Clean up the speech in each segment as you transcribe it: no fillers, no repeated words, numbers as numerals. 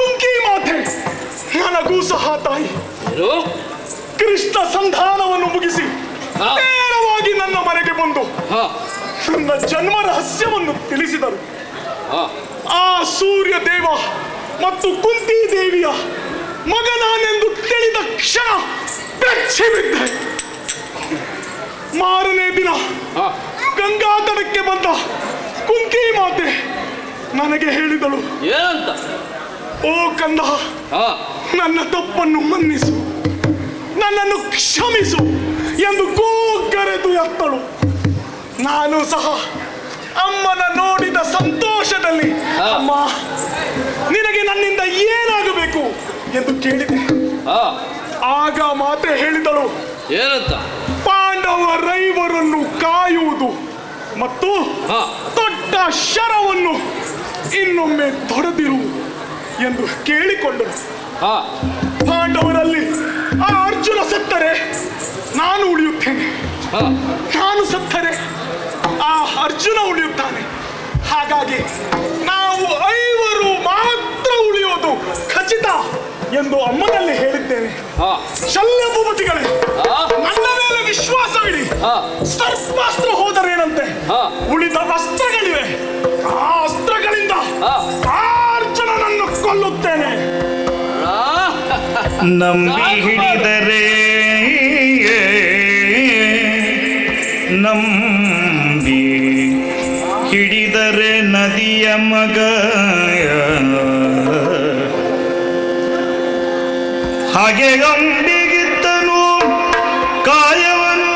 ಕುಂತಿ ಮಾತೆ ನನಗೂ ಸಹ ತಾಯಿ. ಕೃಷ್ಣ ಸಂಧಾನವನ್ನು ಮುಗಿಸಿ ನೇರವಾಗಿ ನನ್ನ ಮನೆಗೆ ಬಂದು ನನ್ನ ಜನ್ಮ ರಹಸ್ಯವನ್ನು ತಿಳಿಸಿದರು. ಆ ಸೂರ್ಯ ದೇವ ಮತ್ತು ಕುಂತಿ ದೇವಿಯ ಮಗನಾನೆಂದು ತಿಳಿದ ಕ್ಷಣ ಬೆಚ್ಚಿ ಬಿದ್ದೆ. ಮಾರನೇ ದಿನ ಗಂಗಾ ತಟಕ್ಕೆ ಬಂದ ಕುಂತಿ ಮಾತೆ ನನಗೆ ಹೇಳಿದಳು, ಏನಂತ? ಓ ಕಂದ, ನನ್ನ ತಪ್ಪನ್ನು ಮನ್ನಿಸು, ನನ್ನನ್ನು ಕ್ಷಮಿಸು ಎಂದು ಕೂಗರೆದು ಎತ್ತಳು. ನಾನು ಸಹ ಅಮ್ಮನ ನೋಡಿದ ಸಂತೋಷದಲ್ಲಿ, ಅಮ್ಮ ನಿನಗೆ ನನ್ನಿಂದ ಏನಾಗಬೇಕು ಎಂದು ಕೇಳಿದೆ. ಆಗ ಮಾತೆ ಹೇಳಿದಳು, ಏನಂತ? ಪಾಂಡವರೈವರನ್ನು ಕಾಯುವುದು ಮತ್ತು ದೊಡ್ಡ ಶರವನ್ನು ಇನ್ನೊಮ್ಮೆ ತೊಡೆದಿರು ಎಂದು ಕೇಳಿಕೊಂಡರು. ಪಾಂಡವರಲ್ಲಿ ಆ ಅರ್ಜುನ ಸತ್ತರೆ ನಾನು ಉಳಿಯುತ್ತೇನೆ, ನಾನು ಸತ್ತರೆ ಆ ಅರ್ಜುನ ಉಳಿಯುತ್ತಾನೆ. ಹಾಗಾಗಿ ನಾವು 5 ಮಾತ್ರ ಉಳಿಯೋದು ಖಚಿತ ಎಂದು ಅಮ್ಮನಲ್ಲಿ ಹೇಳಿದ್ದೇನೆ. ಶಲ್ಯ ಭೂಪತಿಗಳೇ, ನನ್ನ ಮೇಲೆ ವಿಶ್ವಾಸವಿಡಿ. ಸರ್ಪಾಸ್ತ್ರ ಹೋದರೇನಂತೆ, ಉಳಿದ ಅಸ್ತ್ರಗಳಿವೆ. ಆ ಅಸ್ತ್ರಗಳಿಂದ ಅರ್ಜುನನನ್ನು ಕೊಲ್ಲುತ್ತೇನೆ. ನಂಬಿ ಹಿಡಿದರೆ ನಂಬಿ ಹಿಡಿದರೆ ನದಿಯ ಮಗ, ಹಾಗೆ ಗಂಬಿಗಿತ್ತನು ಕಾಯವನು.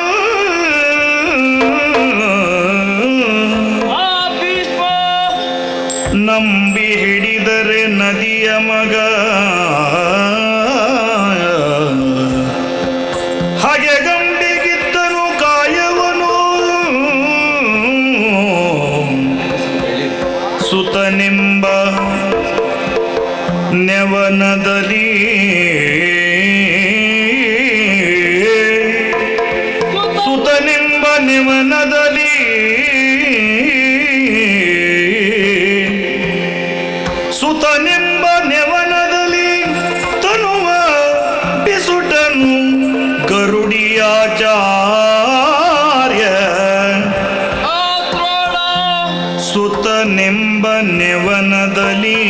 ನಂಬಿ ಹಿಡಿದರೆ ನದಿಯ ಮಗ, ಹಾಗೆ ಗಂಬಿಗಿತ್ತನು ಕಾಯವನು. ಸುತನೆಂಬ ನೆವನದಲ್ಲಿ ನೆವನದಲ್ಲಿ ಸುತನೆಂಬ ನೆವನದಲ್ಲಿ ತನುವ ಬಿಸುಟನು ಗರುಡಿಯಾಚಾರ್ಯ. ಸುತನೆಂಬ ನೆವನದಲ್ಲಿ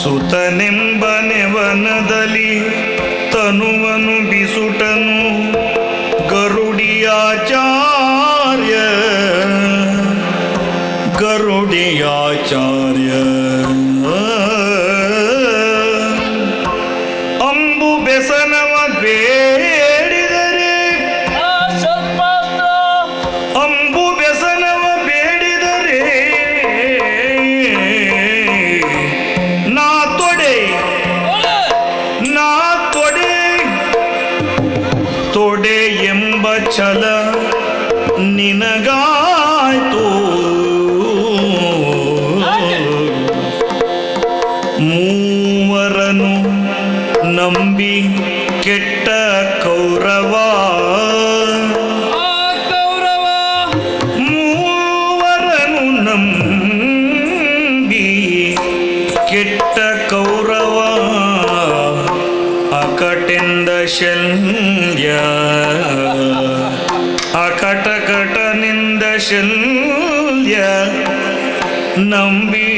ಸುತನೆಂಬ ನೆವನದಲ್ಲಿ ತನುವನು ಬಿಸುಟನು ಗರುಡಿಯಾಚಾರ್ಯ. ಗರುಡಿಯಾಚಾರ್ಯ ಅಂಬು ಬೆಸನವ ಬೇಡಿದರೆ, ಅಂಬು ಬೆಸನವ ಬೇಡಿದರೆ ನಾ ತೊಡೆ ತೊಡೆ ಎಂಬ ಛಲ ನಿನಗಾಯ್ತು. ಮೂವರನು ನಂಬಿ ಕೆಟ್ಟ ಕೌರವ, ಮೂವರನು ನಂಬಿ ಕೆಟ್ಟ ಕೌರವ. ಅಕಟೆಂದ ಶಲ್ಯ ಅಕಟಕಟನಿಂದ ಶಲ್ಯ ನಂಬಿ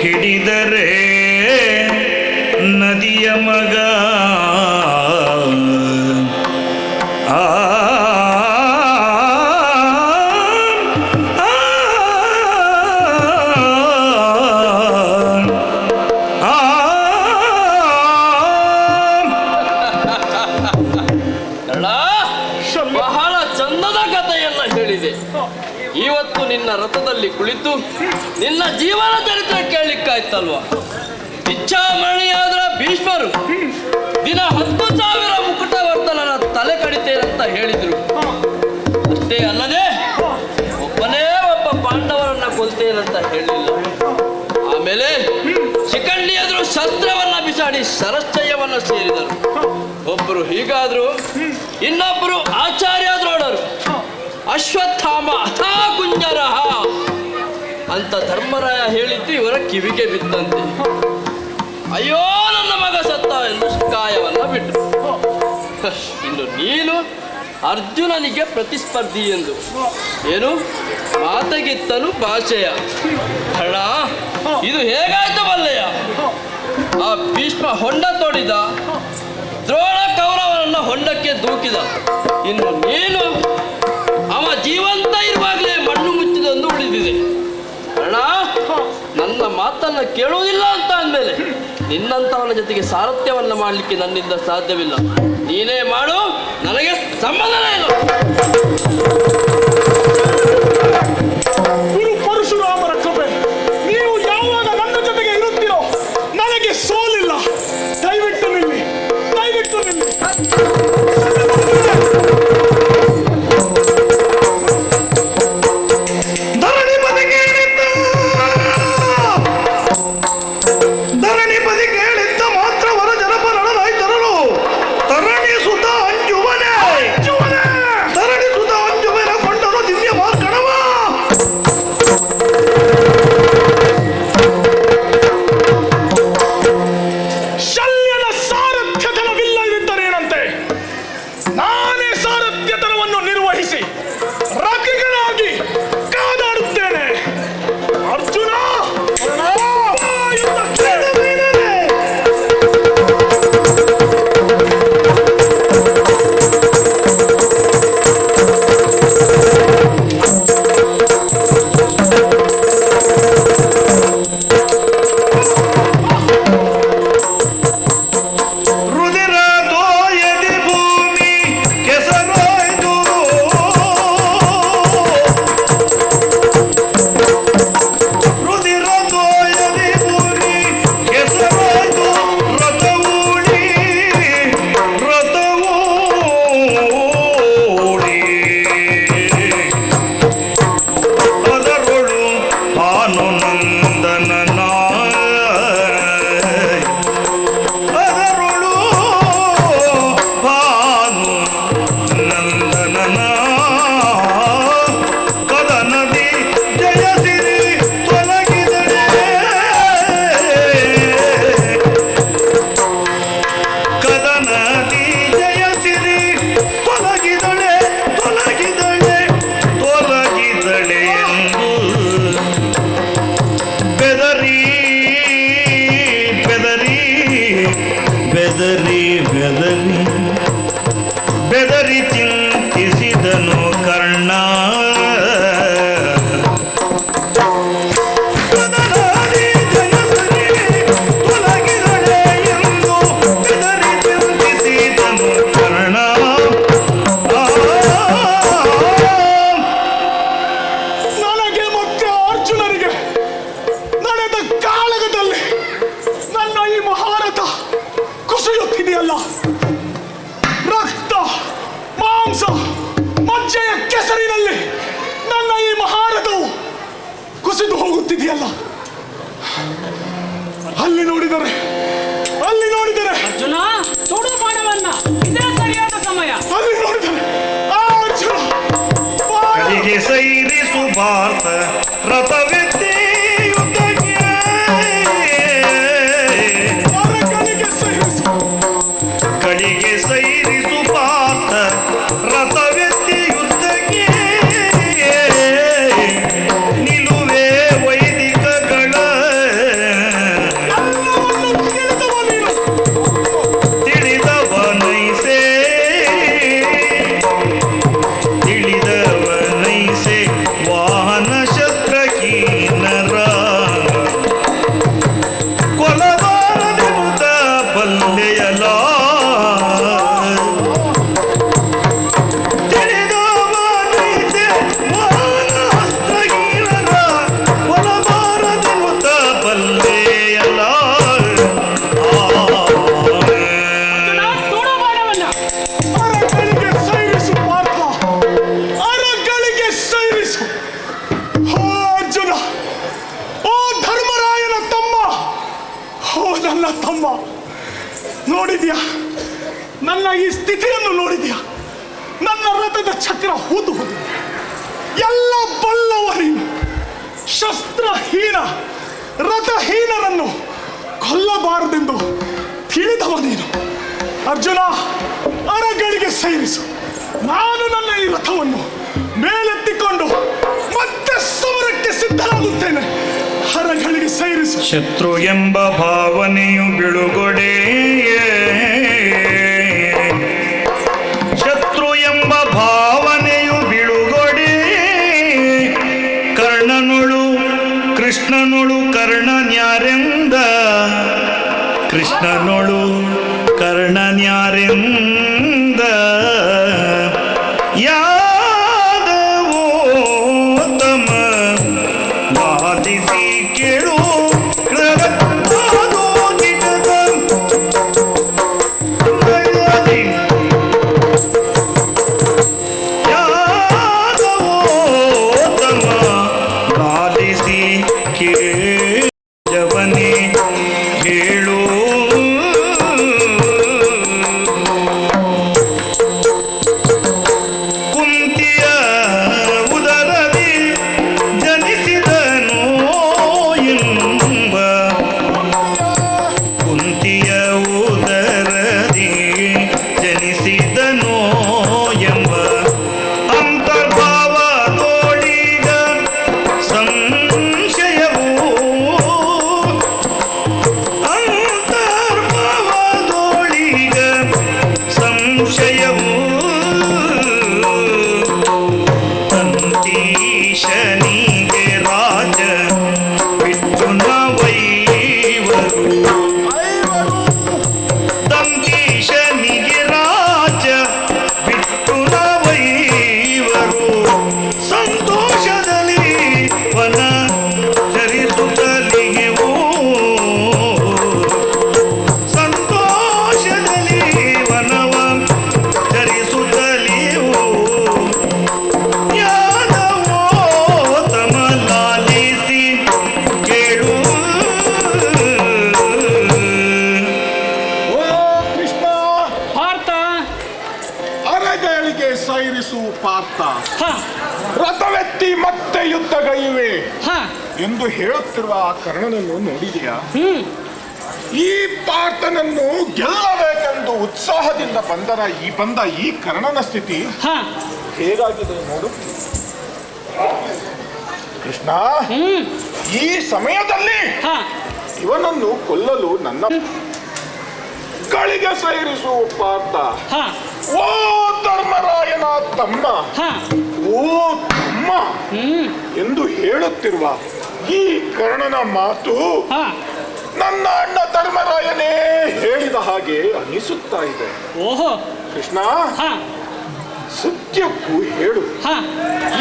ಹಿಡಿದರೆ ನದಿಯ ಮಗ. ಬಹಳ ಚಂದದ ಕಥೆಯನ್ನ ಹೇಳಿದೆ. ಇವತ್ತು ನಿನ್ನ ರಥದಲ್ಲಿ ಕುಳಿತು ನಿನ್ನ ಜೀವನ ಚರಿತ್ರೆ ಕೇಳಲಿಕ್ಕಾಯ್ತಲ್ವಾ? ಇಚ್ಛಾಮಣಿಯಾದ ಭೀಷ್ಮರು ದಿನ 10,000 ಮುಕುಟವರ್ಧನನ ತಲೆ ಕಡಿತೇನಂತ ಹೇಳಿದ್ರು. ಅಷ್ಟೇ ಅಲ್ಲದೆ ಒಬ್ಬನೇ ಒಬ್ಬ ಪಾಂಡವರನ್ನ ಕೊಲ್ತೇನಂತ ಹೇಳಿಲ್ಲ. ಆಮೇಲೆ ಶಿಖಂಡಿ ಎದುರು ಶಸ್ತ್ರವನ್ನ ಬಿಸಾಡಿ ಶರಶ್ಚಯವನ್ನ ಸೇರಿದರು. ಒಬ್ಬರು ಹೀಗಾದ್ರು, ಇನ್ನೊಬ್ಬರು ಆಚಾರ್ಯ ದ್ರೋಣರು. ಅಶ್ವತ್ಥಾಮ ಅಥಾ ಕುಂಜರಹ ಅಂತ ಧರ್ಮರಾಯ ಹೇಳಿದ್ದು ಇವರ ಕಿವಿಗೆ ಬಿದ್ದಂತೆ. ಅಯ್ಯೋ ನನ್ನ ಮಗ ಸತ್ತ ಎಂದು ಕಾಯವನ್ನ ಬಿಟ್ಟರು. ಇನ್ನು ನೀನು ಅರ್ಜುನನಿಗೆ ಪ್ರತಿಸ್ಪರ್ಧಿ ಎಂದು ಏನು ಮಾತಗಿತ್ತನು ಭಾಷೆಯ ಹಣ ಇದು ಹೇಗಾಯ್ತು ಬಲ್ಲೆಯ? ಆ ಭೀಷ್ಮ ಹೊಂಡ ತೋಡಿದ, ದ್ರೋಣ ಕೌರವನನ್ನ ಹೊಂಡಕ್ಕೆ ದೂಕಿದ. ಇನ್ನು ನೀನು ಅವ ಜೀವಂತ ಇರುವಾಗಲೇ ಮಣ್ಣು ಮುಚ್ಚಿದೊಂದು ಉಳಿದಿದೆ. ಅಣ್ಣ ನನ್ನ ಮಾತನ್ನ ಕೇಳುವುದಿಲ್ಲ ಅಂತ ಅಂದಮೇಲೆ ನಿನ್ನಂತವನ ಜೊತೆಗೆ ಸಾರಥ್ಯವನ್ನ ಮಾಡಲಿಕ್ಕೆ ನನ್ನಿಂದ ಸಾಧ್ಯವಿಲ್ಲ. ನೀನೇ ಮಾಡು, ನನಗೆ ಸಂಬಂಧನೇ ಇಲ್ಲ. ಗುರು ಪರಶುರಾಮರ ಕೃಪೆ, ನೀವು ಯಾವಾಗ ನನ್ನ ಜೊತೆಗೆ ಇರುತ್ತೀರೋ ನನಗೆ ಸೋಲಿಲ್ಲ. ದಯವಿಟ್ಟು ನಿಲ್ಲಿ, ದಯವಿಟ್ಟು ನಿಲ್ಲಿ. ಬೆದರಿ ಚಿಂತಿಸಿದನು ಕರ್ಣ. ನನಗೆ ಮತ್ತೆ ಅರ್ಜುನನಿಗೆ ನಡೆದ ಕಾಳಗದಲ್ಲಿ ನನ್ನ ಈ ಮಹಾರಥ ಕುಸಿಯುತ್ತಿದೆಯಲ್ಲ. ರಕ್ತ ಮಾಂಸ ಮಜ್ಜೆಯ ಕೆಸರಿನಲ್ಲಿ ನನ್ನ ಈ ಮಹಾರಥವು ಕುಸಿದು ಹೋಗುತ್ತಿದೆಯಲ್ಲ. ಅಲ್ಲಿ ನೋಡಿದರೆ ಅರ್ಜುನ ತೊಡು ಬಾಣವನ್ನ, ಇದೇ ಸರಿಯಾದ ಸಮಯ. ಅಲ್ಲಿ ನೋಡಿದರೆ ಆ ಅರ್ಜುನ ಕಲಿಗೆ ಸೈರಿಸು ಭಾರತ ರಥವೆತ್ತಿ ಯುದ್ಧಕ್ಕೆ, ಕಲಿಗೆ ಸೈರಿಸು ಭಾರತ ರಥವೆತ್ತಿ ಯುದ್ಧಕ್ಕೆ, ನಿಲುವೆ ವೈದಿಕಗಳ ತಿಳಿದವನೈಸೆ ವಾಹನ ಶಸ್ತ್ರಹೀನರ ಕೊಲಬಾರದೆನುತ ಬಲ್ಲೆಯಲ. ತಿಳಿದವನೈಸೆ ವಾಹನ ಶಸ್ತ್ರಹೀನರ ಕೊಲಬಾರದೆನುತ ಬಲ್ಲೆಯಲ. ತೊಡು ಬಾಣವನ್ನ. ಅರಗಳಿಗೆ ಸೈರಿಸು ಪಾರ್ಥ, ಅರಗಳಿಗೆ ಸೈರಿಸು. ಓ ಅರ್ಜುನ, ಓ ಧರ್ಮರಾಯನ ತಮ್ಮ, ಓ ನನ್ನ ತಮ್ಮ, ನೋಡಿದ್ಯಾ ನನ್ನ ಈ ಸ್ಥಿತಿಯನ್ನು? ನೋಡಿದ್ಯಾ ನನ್ನ ರಥದ ಚಕ್ರ ಹೂತು ಹೋಗಿದೆ? ಎಲ್ಲ ಬಲ್ಲವರೇನು, ಶಸ್ತ್ರಹೀನ ರಥಹೀನರನ್ನು ಕೊಲ್ಲಬಾರದೆಂದು ತಿಳಿದವ ನೀನು. ಅರ್ಜುನ, ಅರಗಳಿಗೆ ಸೇರಿಸು. ನಾನು ನನ್ನ ಈ ರಥವನ್ನು ಮೇಲೆತ್ತಿಕೊಂಡು ಮತ್ತೆ ಸಮರಕ್ಕೆ ಸಿದ್ಧನಾಗುತ್ತೇನೆ. ಹರಗಳಿಗೆ ಸೇರಿಸು. ಶತ್ರು ಎಂಬ ಭಾವನೆಯು ಬಿಳುಗೊಡೆ, ಶತ್ರು ಎಂಬ ಭಾವನೆಯು ಬಿಳುಗೊಡೆ. ಕರ್ಣನೊಳು ಕೃಷ್ಣನೊಳು ಕರ್ಣನ್ಯಾರೆಂದ, ಕೃಷ್ಣನೊಳು ಕರ್ಣನ್ಯಾರೆಂದ. ಯಾದವೋತ್ತಮ ವಾದಿಸಿ ಕೇಳು ಯಾದವೋತ್ತಮ ವಾದಿಸಿ ಕೇಳವನೇ ಹೇಳು. ಕುಂತಿಯ ಉದರದಿ ಜನಿಸಿದನೋ ಎಂಬ, ಕುಂತಿಯ ಉದರದಿ ಜನಿಸಿದನೋ ಎಂಬ ಅಂತರ್ಭಾವದೋಳಿಗ ಸಂಶಯವು, ಅಂತರ್ಭಾವದೋಳಿಗ ಸಂಶಯವು. ತಂತೀಶನಿಗೆ ರಾಜ ಬಿಟ್ಟು ನವೈವರು, ತಂತೀಶನಿಗೆ ರಾಜ ಬಿಟ್ಟು ನವೈವರು. ಸಂತೋಷದಲ್ಲಿ ವನ ಚರಿಸುತ್ತಲಿಗೆವು, ಸಂತೋಷದಲ್ಲಿ ವನವ ಚರಿಸುತ್ತಲಿಯು. ಯಾದವೋತ್ತಮ ಲಾಲಿಸಿ ಕೇಳು. ಓ ಕೃಷ್ಣ, ಪಾರ್ಥ. ಅರಗಳಿಗೆ ಸೈರಿಸು ಪಾರ್ಥ. ಹ ರಥವೆತ್ತಿ ಮತ್ತೆ ಯುದ್ಧಗೈವೆ ಹ ಎಂದು ಹೇಳುತ್ತಿರುವ ಆ ಕರ್ಣನನ್ನು ನೋಡಿದೆಯಾ? ಈ ಪಾರ್ಥನನ್ನು ಗೆಲ್ಲಬೇಕೆಂದು ಉತ್ಸಾಹದಿಂದ ಬಂದ ಈ ಕರ್ಣನ ಸ್ಥಿತಿ ಹ ಹೇಗಾಗಿದೆ ನೋಡು ಕೃಷ್ಣ. ಈ ಸಮಯದಲ್ಲಿ ಹ ಇವನನ್ನು ಕೊಲ್ಲಲು ನನ್ನ ಗಳಿಗೆ ಸೇರಿಸುವ ಪಾರ್ಥ. ಹ ಓ ಧರ್ಮರಾಯನ ತಮ್ಮ, ಹ ಓ ತಮ್ಮ ಎಂದು ಹೇಳುತ್ತಿರುವ ಈ ಕರ್ಣನ ಮಾತು ಹ ನನ್ನ ಅಣ್ಣ ಧರ್ಮರಾಯನೇ ಹೇಳಿದ ಹಾಗೆ ಅನಿಸುತ್ತಾ ಇದೆ. ಓಹೋ ಕೃಷ್ಣ, ಹ ಸತ್ಯಕ್ಕೂ ಹೇಳು, ಹ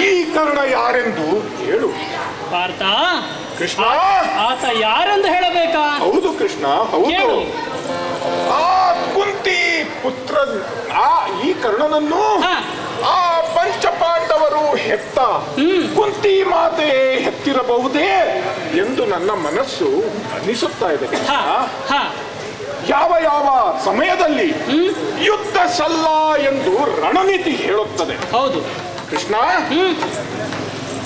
ಈ ಕರ್ಣ ಯಾರೆಂದು ಹೇಳು. ಪಾರ್ಥ, ಕೃಷ್ಣ, ಆತ ಯಾರೆಂದು ಹೇಳಬೇಕಾ? ಹೌದು ಕೃಷ್ಣ, ಹೌದು. ಹೇಳು. ಆ ಕುಂತಿ ಪುತ್ರ ಈ ಕರ್ಣನನ್ನು ಹ. ಆ ಪಂಚಪಾಂಡವರು ಹೆತ್ತ ಕುಂತಿ ಮಾತೆ ಹೆತ್ತಿರಬಹುದೇ ಎಂದು ನನ್ನ ಮನಸ್ಸು ಅನಿಸುತ್ತಾ ಇದೆ ಹ ಕೃಷ್ಣ. ಹ ಯಾವ ಯಾವ ಸಮಯದಲ್ಲಿ ಯುದ್ಧ ಸಲ್ಲ ಎಂದು ರಣನೀತಿ ಹೇಳುತ್ತದೆ. ಹೌದು ಕೃಷ್ಣ,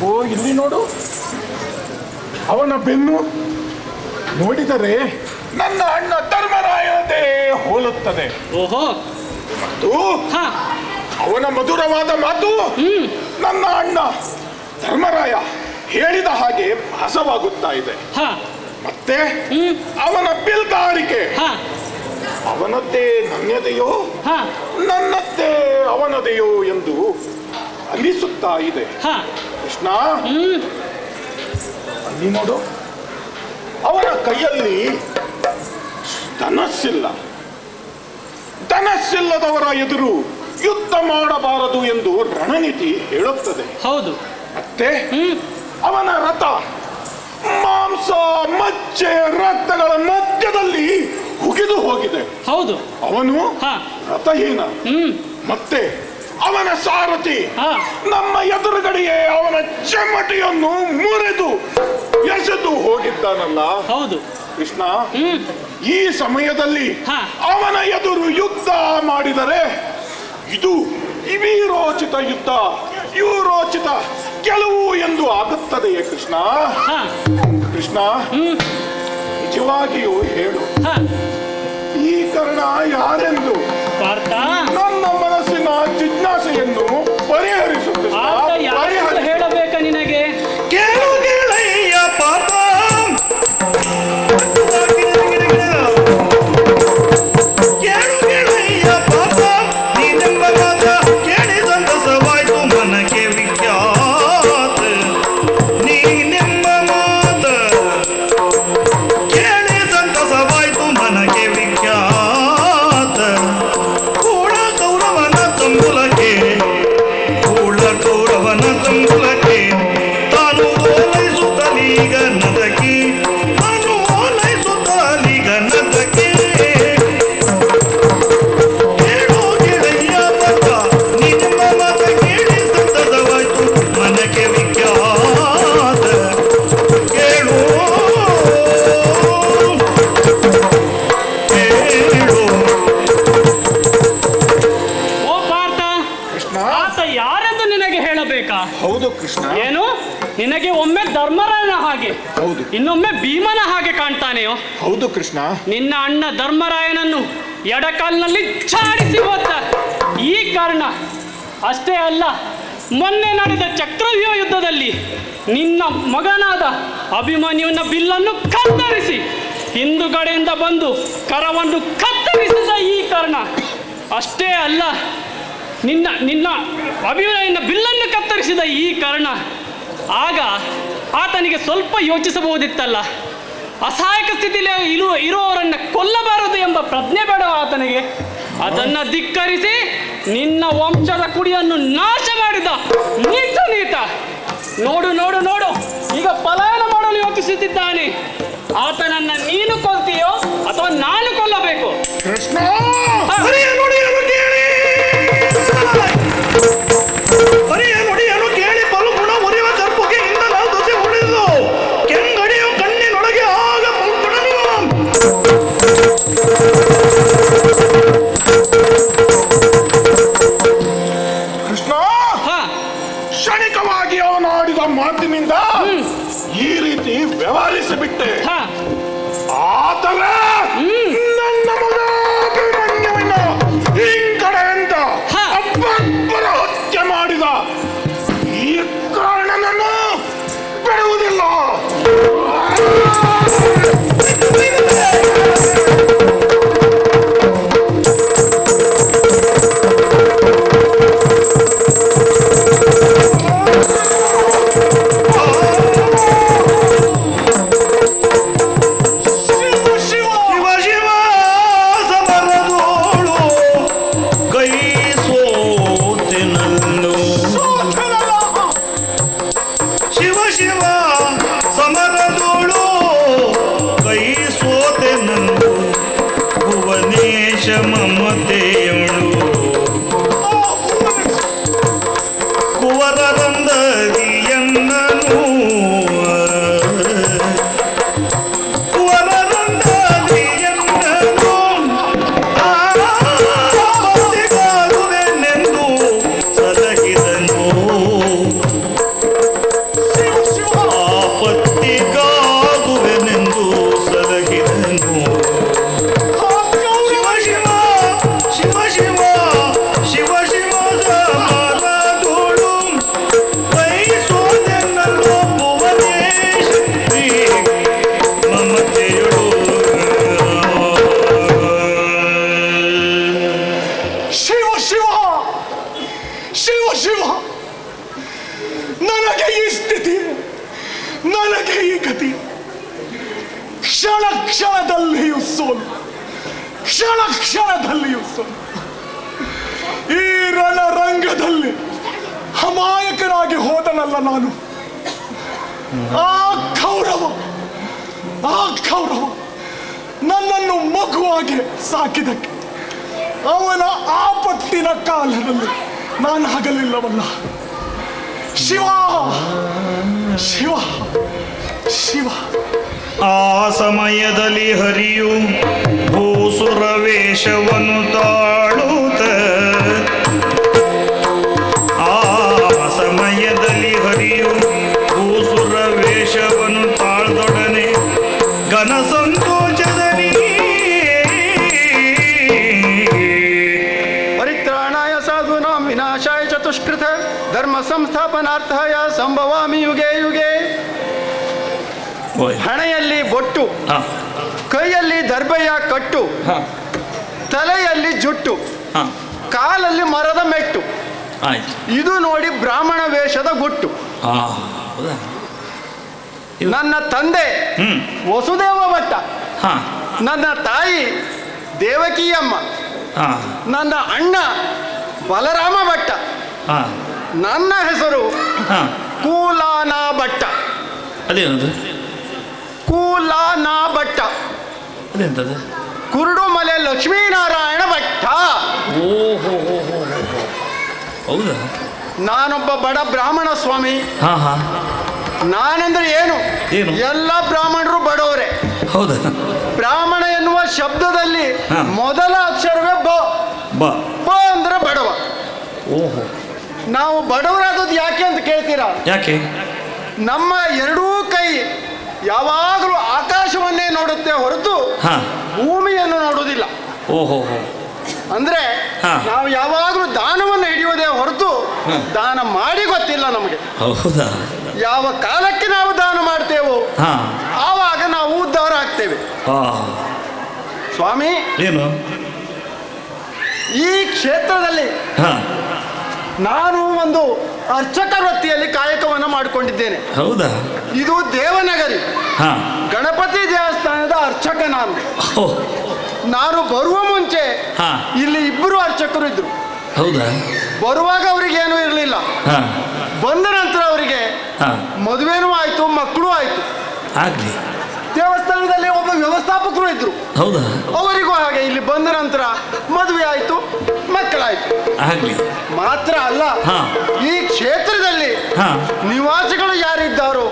ಓ ಇಲ್ಲಿ ನೋಡು, ಅವನ ಬೆನ್ನು ನೋಡಿದರೆ ನನ್ನ ಅಣ್ಣ ಧರ್ಮರಾಯನದೇ ಹೋಲುತ್ತದೆ. ಓಹೋ ಮತ್ತು ಹ ಅವನ ಮಧುರವಾದ ಮಾತು ನನ್ನ ಅಣ್ಣ ಧರ್ಮರಾಯ ಹೇಳಿದ ಹಾಗೆ ಭಾಸವಾಗುತ್ತಾ ಇದೆ. ಹ ಮತ್ತೆ ಅವನ ಬಿಲ್ಗಾರಿಕೆ ಹ ಅವನದ್ದೇ ನನ್ನದೆಯೋ ಹ ನನ್ನದ್ದೇ ಅವನದೆಯೋ ಎಂದು ಅನಿಸುತ್ತಾ ಇದೆ. ಹ ಕೃಷ್ಣ, ಅಲ್ಲಿ ನೋಡು, ಅವನ ಕೈಯಲ್ಲಿ ಧನಸ್ಸಿಲ್ಲ. ಧನಸ್ಸಿಲ್ಲದವರ ಎದುರು ಯುದ್ಧ ಮಾಡಬಾರದು ಎಂದು ರಣನೀತಿ ಹೇಳುತ್ತದೆ. ಹೌದು. ಮತ್ತೆ ಅವನ ರಥ ಮಾಂಸ ಮಜ್ಜೆ ರಕ್ತಗಳ ಮಧ್ಯದಲ್ಲಿ ಹುಗಿದು ಹೋಗಿದೆ. ಹೌದು. ಅವನು ಹ ರಥಹೀನ. ಮತ್ತೆ ಅವನ ಸಾರಥಿ ಹ ನಮ್ಮ ಎದುರುಗಡೆಯೇ ಅವನ ಚೆಮ್ಮಟಿಯನ್ನು ಮುರಿದು ಎಸೆದು ಹೋಗಿದ್ದಾನಲ್ಲ. ಹೌದು. ಕೃಷ್ಣ, ಈ ಸಮಯದಲ್ಲಿ ಹ. ಅವನ ಎದುರು ಯುದ್ಧ ಮಾಡಿದರೆ ಇದು ವೀರೋಚಿತ ಯುದ್ಧ, ಯುರೋಚಿತ ಗೆಲುವು ಎಂದು ಆಗುತ್ತದೆಯೇ ಕೃಷ್ಣ? ಹ, ಕೃಷ್ಣ, ನಿಜವಾಗಿಯೂ ಹೇಳು, ಹ. ಈ ಕರ್ಣ ಯಾರೆಂದು ಪಾರ್ಥ, ನನ್ನ ಮನಸ್ಸಿನ ಜಿಜ್ಞಾಸೆಯನ್ನು ಪರಿಹರಿಸುತ್ತಿಲ್ಲ. ಆತ ಯಾರೆಂದು ಹೇಳಬೇಕ ನಿನಗೆ? ಕೇಳು ಗೆಳೆಯ ಪಾಪ ಕೇಳು ಗೆಳೆಯ ಪಾಪ ನೀನೆಂಬ ಮಾತ ಕೇಳಿ ಸಂತಸವಾಯ್ತು ಮನಕ್ಕೆ ವಿಖ್ಯಾತ. ನೀನೆಂಬ ಮಾತ ಕೇಳಿ ಸಂತಸವಾಯ್ತು ಮನಕ್ಕೆ ವಿಖ್ಯಾತ. ಕೂಡ ಕೌರವನ ತಂಬುಲಕ್ಕೆ ಕೂಡ ಕೌರವನ ತಂಬುಲಕ್ಕೆ ತಾನು ಓಲೈಸುತ್ತಲೀಗ ನದಕಿ ತಾನು ಓಲೈಸುತ್ತಲೀಗ ನದಕಿ. ಕೇಳು ಗೆಳೆಯ ಪಕ್ಕ ನಿನ್ನ ಮಾತ ಕೇಳಿ ಸಂತಸವಾಯ್ತು ಮನಕ್ಕೆ ವಿಖ್ಯಾತ. ಕೇಳು ಕೇಳು ಓ ಪಾರ್ಥ, ಕೃಷ್ಣ, ಆತ ಯಾರೆಂದು ನಿನಗೆ ಹೇಳಬೇಕಾ? ಹೌದು ಕೃಷ್ಣ, ಏನು, ನಿನಗೆ ಒಮ್ಮೆ ಧರ್ಮರಾಯನ ಹಾಗೆ ಹೌದು. ಇನ್ನೊಮ್ಮೆ ಭೀಮನ ಹಾಗೆ ಕಾಣ್ತಾನೆಯೋ? ಹೌದು ಕೃಷ್ಣ. ನಿನ್ನ ಅಣ್ಣ ಧರ್ಮರಾಯನನ್ನು ಎಡಕಾಲಿನಲ್ಲಿ ಚಾಡಿಸಿ ಹೋದ ಈ ಕಾರಣ ಅಷ್ಟೇ ಅಲ್ಲ, ಮೊನ್ನೆ ನಡೆದ ಚಕ್ರವ್ಯೂಹ ಯುದ್ಧದಲ್ಲಿ ನಿನ್ನ ಮಗನಾದ ಅಭಿಮನ್ಯುವಿನ ಬಿಲ್ಲನ್ನು ಕತ್ತರಿಸಿ ಹಿಂದುಗಡೆಯಿಂದ ಬಂದು ಕರವನ್ನು ಕತ್ತರಿಸಿದ ಈ ಕಾರಣ ಅಷ್ಟೇ ಅಲ್ಲ, ನಿನ್ನ ನಿನ್ನ ಅಭಿಮನ್ಯುವಿನ ಬಿಲ್ಲನ್ನು ಕತ್ತರಿಸಿದ ಈ ಕಾರಣ ಆಗ ಆತನಿಗೆ ಸ್ವಲ್ಪ ಯೋಚಿಸಬಹುದಿತ್ತಲ್ಲ. ಅಸಹಾಯಕ ಸ್ಥಿತಿಯಲ್ಲಿ ಇರುವವರನ್ನ ಕೊಲ್ಲಬಾರದು ಎಂಬ ಪ್ರಜ್ಞೆ ಬೇಡ ಆತನಿಗೆ. ಅದನ್ನ ಧಿಕ್ಕರಿಸಿ ನಿನ್ನ ವಂಶದ ಕುಡಿಯನ್ನು ನಾಶ ಮಾಡಿದ ನೀಚ ನೀತ. ನೋಡು ನೋಡು ನೋಡು, ಈಗ ಪಲಾಯನ ಮಾಡಲು ಯೋಚಿಸುತ್ತಿದ್ದಾನೆ. ಆತನನ್ನ ನೀನು ಕೊಲ್ತೀಯೋ ಅಥವಾ ನಾನು ಕೊಲ್ಲಬೇಕು? ಕೃಷ್ಣ, ಹರಿಯ ನುಡಿಯನ್ನು ಕೇಳಿ ಹರಿಯ ನುಡಿಯನ್ನು ಕೇಳಿ ಪಲ್ಗುಣ ಉರಿವ ಕರ್ಪುಗೆ ಇಂದಲ ದೊಸೆ ಉಳಿದು ಕೆಂಗಡಿಯು ಕಣ್ಣಿನೊಳಗೆ ಆಗ ಪಲ್ಗುಣನು. ಕೃಷ್ಣ, ಹಾ, ಕ್ಷಣಿಕವಾಗಿ ಅವನಾಡಿದ ಮಾತಿನಿಂದ ಈ ರೀತಿ ವ್ಯವಹರಿಸಿಬಿಟ್ಟೆ. ಹಾ, ಆದರೆ ನನ್ನ ಮಗ ಅಭಿಮನ್ಯುವಿನ ಈ ಕಡೆಯಿಂದ ಹ. ಒಬ್ಬೊಬ್ಬರ ಹತ್ಯೆ ಮಾಡಿದ ಈ ಕಾರಣನನ್ನು ಬಿಡುವುದಿಲ್ಲ. ಶಿವ ಶಿವ ಸಮರದೋಳು ಕೈ ಸೋತೆನಲ್ಲು. ಶಿವ ಶಿವ ಸಮರದೋಳು ಕೈ ಸೋತೆನಲ್ಲು. ಭುವನೇಶ ಮಮತೆಯಳು ಕುವರರಂದರಿಯನ್ನನು ಆಪತ್ತಿಗಾಗುವೆನೆಂದು ಸಲಹಿದನು. ಆಪತ್ತಿಗಾಗುವೆನೆಂದು ಸಲಹಿದನು. ಶಿವ ಶಿವ ಶಿವ ಶಿವ ಶಿವ ಶಿವ ಸಮರದೋಳು ಕೈ ಸೋತೆನಲ್ಲು. ಭುವನೇಶ ಮಮತೆಯಳು ಶಿವ ಶಿವ ಶಿವ ಶಿವ, ನನಗೆ ಈ ಸ್ಥಿತಿ, ನನಗೆ ಈ ಗತಿ. ಕ್ಷಣ ಕ್ಷಣದಲ್ಲಿಯೂ ಸೋಲು, ಕ್ಷಣ ಕ್ಷಣದಲ್ಲಿಯೂ ಸೋಲು. ಈ ರಣರಂಗದಲ್ಲಿ ಅಮಾಯಕನಾಗಿ ಹೋದನಲ್ಲ ನಾನು. ಆ ಕೌರವ ನನ್ನನ್ನು ಮಗುವಾಗಿ ಸಾಕಿದಕ್ಕೆ ಅವನ ಆಪತ್ತಿನ ಕಾಲದಲ್ಲಿ ನಾನು ಆಗಲಿಲ್ಲವಲ್ಲ. ಶಿವ ಶಿವ ಶಿವ. ಆ ಸಮಯದಲ್ಲಿ ಹರಿಯು ಭೂಸುರ ವೇಷವನ್ನು ತಾಳುತ್ತ ಆ ಸಮಯದಲ್ಲಿ ಹರಿಯು ಘನ ಸಂಕೋಚದಲ್ಲಿ ಪರಿತ್ರಾಣಾಯ ಸಾಧೂನಾಂ ವಿನಾಶಾಯ ಚತುಷ್ಕೃತ ಧರ್ಮ ಸಂಸ್ಥಾಪನಾರ್ಥಾಯ ಸಂಭವಾಮಿ ಯುಗೆ ಯುಗೆ. ಹಣೆಯಲ್ಲಿ ಬೊಟ್ಟು, ಕೈಯಲ್ಲಿ ದರ್ಬೆಯ ಕಟ್ಟು, ತಲೆಯಲ್ಲಿ ಜುಟ್ಟು, ಕಾಲಲ್ಲಿ ಮರದ ಮೆಟ್ಟು. ಆಯ್ತು. ಇದು ನೋಡಿ ಬ್ರಾಹ್ಮಣ ವೇಷದ ಗುಟ್ಟು. ನನ್ನ ತಂದೆ ವಸುದೇವ ಭಟ್ಟ, ನನ್ನ ತಾಯಿ ದೇವಕಿಯಮ್ಮ, ನನ್ನ ಅಣ್ಣ ಬಲರಾಮ ಭಟ್ಟ, ನನ್ನ ಹೆಸರು ಕೂಲಾನ ಭಟ್ಟ. ಅದೇನದು? ಕೂಲಾನ ಭಟ್ಟ, ಅದೆಂತದು? ಕುರುಡುಮಲೆ ಲಕ್ಷ್ಮೀನಾರಾಯಣ ಭಟ್ಟ. ಓಹೋ, ಹೌದಾ? ನಾನೊಬ್ಬ ಬಡ ಬ್ರಾಹ್ಮಣ ಸ್ವಾಮಿ. ನಾನೆಂದ್ರೆ ಏನು? ಎಲ್ಲ ಬ್ರಾಹ್ಮಣರು ಬಡವರೇ. ಹೌದಾ? ಬ್ರಾಹ್ಮಣ ಎನ್ನುವ ಶಬ್ದದಲ್ಲಿ ಮೊದಲ ಅಕ್ಷರವೇ ಬ. ಬ ಅಂದ್ರೆ ಬಡವ. ಓಹೋ. ನಾವು ಬಡವರಾದದ್ದು ಯಾಕೆ ಅಂತ ಕೇಳ್ತೀರಾ? ಯಾಕೆ? ನಮ್ಮ ಎರಡೂ ಕೈ ಯಾವಾಗಲೂ ಆಕಾಶವನ್ನೇ ನೋಡುತ್ತೆ ಹೊರತು ಭೂಮಿಯನ್ನು ನೋಡುವುದಿಲ್ಲ. ಓಹೋ. ಅಂದ್ರೆ ನಾವು ಯಾವಾಗಲೂ ದಾನವನ್ನು ಹಿಡಿಯುವುದೇ ಹೊರತು ದಾನ ಮಾಡಿ ಗೊತ್ತಿಲ್ಲ ನಮಗೆ. ಹೌದಾ? ಯಾವ ಕಾಲಕ್ಕೆ ನಾವು ದಾನ ಮಾಡ್ತೇವೋ ಆವಾಗ ನಾವು ಉದ್ಧಾರ ಆಗ್ತೇವೆ. ಸ್ವಾಮಿ, ಏನು ಈ ಕ್ಷೇತ್ರದಲ್ಲಿ ನಾನು ಒಂದು ಅರ್ಚಕ ವೃತ್ತಿಯಲ್ಲಿ ಕಾಯಕವನ್ನು ಮಾಡಿಕೊಂಡಿದ್ದೇನೆ. ಹೌದಾ? ಇದು ದೇವನಗರಿ ಗಣಪತಿ ದೇವಸ್ಥಾನದ ಅರ್ಚಕ ನಾನು. ನಾನು ಬರುವ ಮುಂಚೆ ಇಲ್ಲಿ ಇಬ್ಬರು ಅರ್ಚಕರು ಇದ್ರು. ಹೌದಾ? ಬರುವಾಗ ಅವರಿಗೆ ಏನೂ ಇರಲಿಲ್ಲ. ಬಂದ ನಂತರ ಅವರಿಗೆ ಮದುವೆನೂ ಆಯ್ತು, ಮಕ್ಕಳು ಆಯ್ತು. ಆಗ್ಲಿ. ದೇವಸ್ಥಾನದಲ್ಲಿ ಒಬ್ಬ ವ್ಯವಸ್ಥಾಪಕರು ಇದ್ರು. ಹೌದಾ? ಅವರಿಗೂ ಹಾಗೆ ಇಲ್ಲಿ ಬಂದ ನಂತರ ಮದುವೆ ಆಯ್ತು, ಮಕ್ಕಳಾಯ್ತು. ಆಗ್ಲಿ. ಮಾತ್ರ ಅಲ್ಲ, ಈ ಕ್ಷೇತ್ರದಲ್ಲಿ ನಿವಾಸಿಗಳು ಯಾರಿದ್ದಾರೋ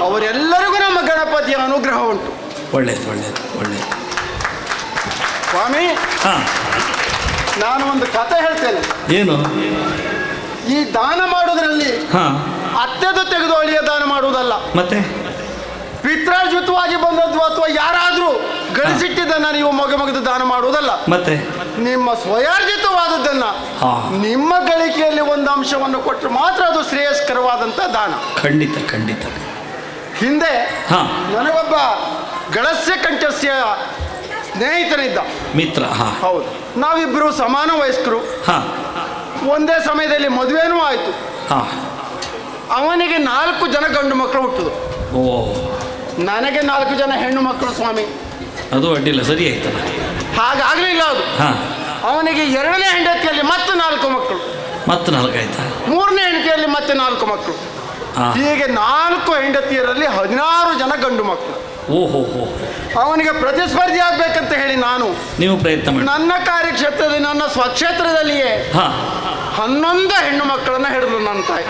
ಅವರೆಲ್ಲರಿಗೂ ನಮ್ಮ ಗಣಪತಿಯ ಅನುಗ್ರಹ ಉಂಟು. ಒಳ್ಳೇದು ಒಳ್ಳೇದು ಒಳ್ಳೇದು. ಸ್ವಾಮಿ, ನಾನು ಒಂದು ಕಥೆ ಹೇಳ್ತೇನೆ. ಏನು? ಈ ದಾನ ಮಾಡುವುದರಲ್ಲಿ ಅತ್ಯದ ತೆಗೆದು ಅಳಿಯ ದಾನ ಮಾಡುವುದಲ್ಲ, ಮತ್ತೆ ಪಿತ್ರಾರ್ಜಿತವಾಗಿ ಬಂದದ್ದು ಅಥವಾ ಯಾರಾದ್ರೂ ಗಳಿಸಿಟ್ಟಿದ್ದನ್ನ ನೀವು ಮೊಗದು ದಾನ ಮಾಡುವುದಲ್ಲ, ಮತ್ತೆ ನಿಮ್ಮ ಸ್ವಯಾರ್ಜಿತವಾದದ್ದನ್ನ ನಿಮ್ಮ ಗಳಿಕೆಯಲ್ಲಿ ಒಂದು ಅಂಶವನ್ನು ಕೊಟ್ಟರೆ ಮಾತ್ರ ಅದು ಶ್ರೇಯಸ್ಕರವಾದಂತ ದಾನ. ಖಂಡಿತ ಖಂಡಿತ. ಹಿಂದೆ ನನಗೊಬ್ಬ ಗಳಸ್ಯ ಕಂಠಸ್ಯ ಸ್ನೇಹಿತನಿದ್ದ, ಮಿತ್ರ. ಹೌದು, ನಾವಿಬ್ಬರು ಸಮಾನ ವಯಸ್ಕರು. ಒಂದೇ ಸಮಯದಲ್ಲಿ ಮದುವೆನೂ ಆಯ್ತು. ಅವನಿಗೆ 4 ಜನ ಗಂಡು ಮಕ್ಕಳು ಹುಟ್ಟಿದ್ರು. ನನಗೆ 4 ಜನ ಹೆಣ್ಣು ಮಕ್ಕಳು. ಸ್ವಾಮಿ, ಅದು ಅಡ್ಡಿಲ್ಲ, ಸರಿ ಆಯ್ತಲ್ಲ. ಹಾಗಾಗ್ಲಿಲ್ಲ ಅದು. ಅವನಿಗೆ 2ನೇ ಹೆಂಡತಿಯಲ್ಲಿ ಮತ್ತೆ 4 ಮಕ್ಕಳು, ಮತ್ತೆ 4 ಆಯ್ತಾ? 3ನೇ ಹೆಂಡತಿಯಲ್ಲಿ ಮತ್ತೆ 4 ಮಕ್ಕಳು. ಹೀಗೆ 4 ಹೆಂಡತಿಯರಲ್ಲಿ 16 ಜನ ಗಂಡು ಮಕ್ಕಳು. ಓಹೋ. ಅವನಿಗೆ ಪ್ರತಿಸ್ಪರ್ಧಿ ಆಗ್ಬೇಕಂತ ಹೇಳಿ ನಾನು ನೀವು ಪ್ರಯತ್ನ ಮಾಡಿ ನನ್ನ ಕಾರ್ಯಕ್ಷೇತ್ರದಲ್ಲಿ, ನನ್ನ ಸ್ವಕ್ಷೇತ್ರದಲ್ಲಿಯೇ 11 ಹೆಣ್ಣು ಮಕ್ಕಳನ್ನ ಹಿಡಿದು ನನ್ನ ತಾಯಿ.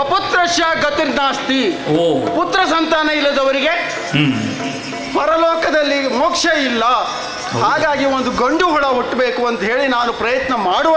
ಅಪುತ್ರಶ್ಯ ಗತಿರ್ನಾಸ್ತಿ. ಪುತ್ರ ಸಂತಾನ ಇಲ್ಲದವರಿಗೆ ಪರಲೋಕದಲ್ಲಿ ಮೋಕ್ಷ ಇಲ್ಲ. ಹಾಗಾಗಿ ಒಂದು ಗಂಡು ಹುಳ ಹುಟ್ಟಬೇಕು ಅಂತ ಹೇಳಿ ನಾನು ಪ್ರಯತ್ನ ಮಾಡುವ